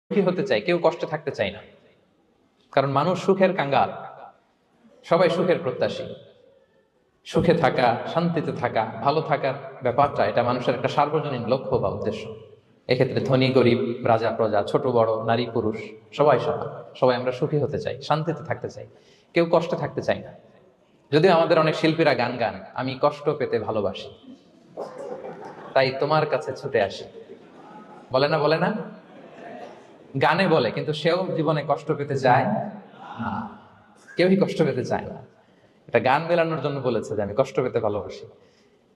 সুখী হতে চাই, কেউ কষ্টে থাকতে চাই না। কারণ মানুষ সুখের কাঙ্গাল, সবাই সুখের প্রত্যাশী। সুখে থাকা, শান্তিতে থাকা, ভালো থাকার ব্যাপারটা এটা মানুষের একটা সার্বজনীন লক্ষ্য বা উদ্দেশ্য। এক্ষেত্রে ধনী গরিব, রাজা প্রজা, ছোট বড়, নারী পুরুষ সবাই সমান। সবাই আমরা সুখী হতে চাই, শান্তিতে থাকতে চাই, কেউ কষ্টে থাকতে চাই না। যদিও আমাদের অনেক শিল্পীরা গান গান, আমি কষ্ট পেতে ভালোবাসি, তাই তোমার কাছে ছুটে আসি, বলে না? বলে না? গানে বলে, কিন্তু সেও জীবনে কষ্ট পেতে চায় না। কেউই কষ্ট পেতে চায় না। এটা গান মেলানোর জন্য বলেছে যে আমি কষ্ট পেতে ভালোবাসি,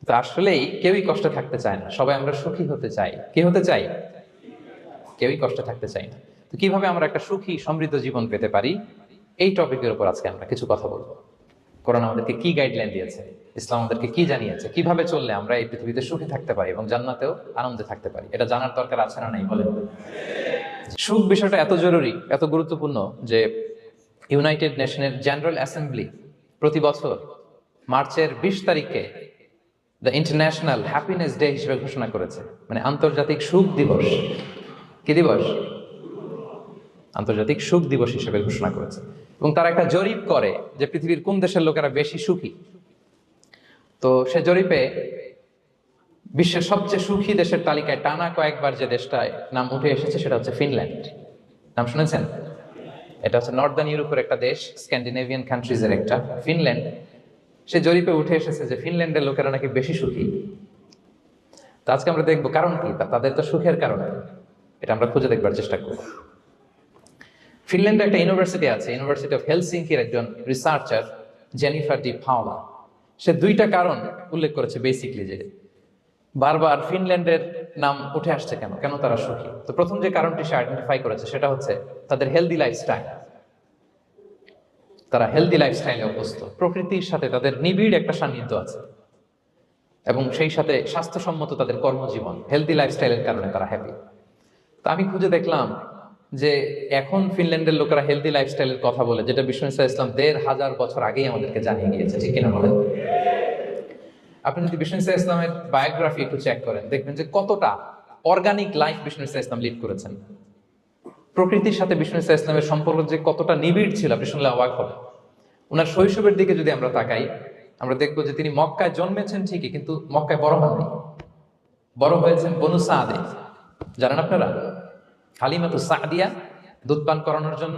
তো আসলেই কেউই কষ্টে থাকতে চায় না। সবাই আমরা সুখী হতে চাই। কি হতে চাই? কেউই কষ্টে থাকতে চাই না। তো কিভাবে আমরা একটা সুখী সমৃদ্ধ জীবন পেতে পারি, এই টপিকের উপর আজকে আমরা কিছু কথা বলবো। কোরআন আমাদেরকে কি গাইডলাইন দিয়েছে, ইসলাম আমাদেরকে কি জানিয়েছে, কিভাবে চললে আমরা এই পৃথিবীতে সুখী থাকতে পারি এবং জান্নাতেও আনন্দে থাকতে পারি, এটা জানার দরকার আছে না নাই বলেন? সুখ বিষয়টা এত জরুরি, এত গুরুত্বপূর্ণ যে ইউনাইটেড নেশনের জেনারেল অ্যাসেম্বলি প্রতি বছর মার্চের 20 তারিখে দ্য ইন্টারন্যাশনাল হ্যাপিনেস ডে হিসেবে ঘোষণা করেছে। মানে আন্তর্জাতিক সুখ দিবস। কি দিবস? আন্তর্জাতিক সুখ দিবস হিসেবে ঘোষণা করেছে। এবং তারা একটা জরিপ করে যে পৃথিবীর কোন দেশের লোকেরা বেশি সুখী। তো সে জরিপে বিশ্বের সবচেয়ে সুখী দেশের তালিকায় টানা কয়েকবার যে দেশটায় নাম উঠে এসেছে সেটা হচ্ছে ফিনল্যান্ড। নাম শুনেছেন? এটা হচ্ছে নর্দার্ন ইউরোপের একটা দেশ, স্ক্যান্ডিনেভিয়ান কান্ট্রিজের একটা, ফিনল্যান্ড। সে জরিপে উঠে এসেছে যে ফিনল্যান্ডের লোকেরা নাকি বেশি সুখী। তো আজকে আমরা দেখবো কারণ কি, তাদের তো সুখের কারণ, এটা আমরা খুঁজে দেখবার চেষ্টা করব। ফিনল্যান্ডে একটা ইউনিভার্সিটি আছে, ইউনিভার্সিটি অফ হেলসিঙ্কির একজন রিসার্চার জেনিফার ডি পাওলা, সে 2টা কারণ উল্লেখ করেছে বেসিকলি, যে বারবার ফিনল্যান্ডের নাম উঠে আসছে কেন, কেন তারা সুখী। তো প্রথম যে কারণটি সে আইডেন্টিফাই করেছে সেটা হচ্ছে তাদের হেলদি লাইফস্টাইল। তারা হেলদি লাইফস্টাইলে অভ্যস্ত, প্রকৃতির সাথে তাদের নিবিড় একটা সান্নিধ্য আছে এবং সেই সাথে স্বাস্থ্যসম্মত তাদের কর্মজীবন, হেলদি লাইফস্টাইলের কারণে তারা হ্যাপি। তো আমি খুঁজে দেখলাম যে এখন ফিনল্যান্ডের লোকেরা হেলদি লাইফস্টাইলের কথা বলে, যেটা বিষ্ণু ইসলাম 1500 বছর আগেই আমাদেরকে জানিয়ে গিয়েছে, ঠিক কিনা বলেন? আপনি যদি বিষ্ণু ইসলামের বায়োগ্রাফি একটু চেক করেন, দেখবেন যে কতটা অর্গানিক লাইফ বিষ্ণু ইসলাম লিড করেছেন। প্রকৃতির সাথে বিষ্ণু ইসলামের সম্পর্ক যে কতটা নিবিড় ছিল, আপনি শুনলে অবাক হবেন। ওনার শৈশবের দিকে যদি আমরা তাকাই, আমরা দেখবো যে তিনি মক্কায় জন্মেছেন ঠিকই, কিন্তু মক্কায় বড় হননি। বড় হয়েছেন বনু সাদে। জানেন আপনারা? হালিমাতু সাদিয়া দুধ পান করানোর জন্য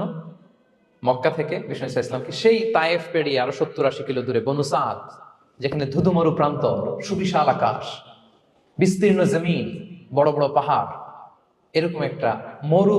মক্কা থেকে বিষ্ণু ইসলামকে সেই তায়েফ পেরিয়ে আরো 70-80 কিলো দূরে বনু সাদ, যেখানে ধুধুমরু প্রান্ত, সুবিশাল আকাশ, বিস্তীর্ণ জমিন, বড় বড় পাহাড়, এরকম একটা মরু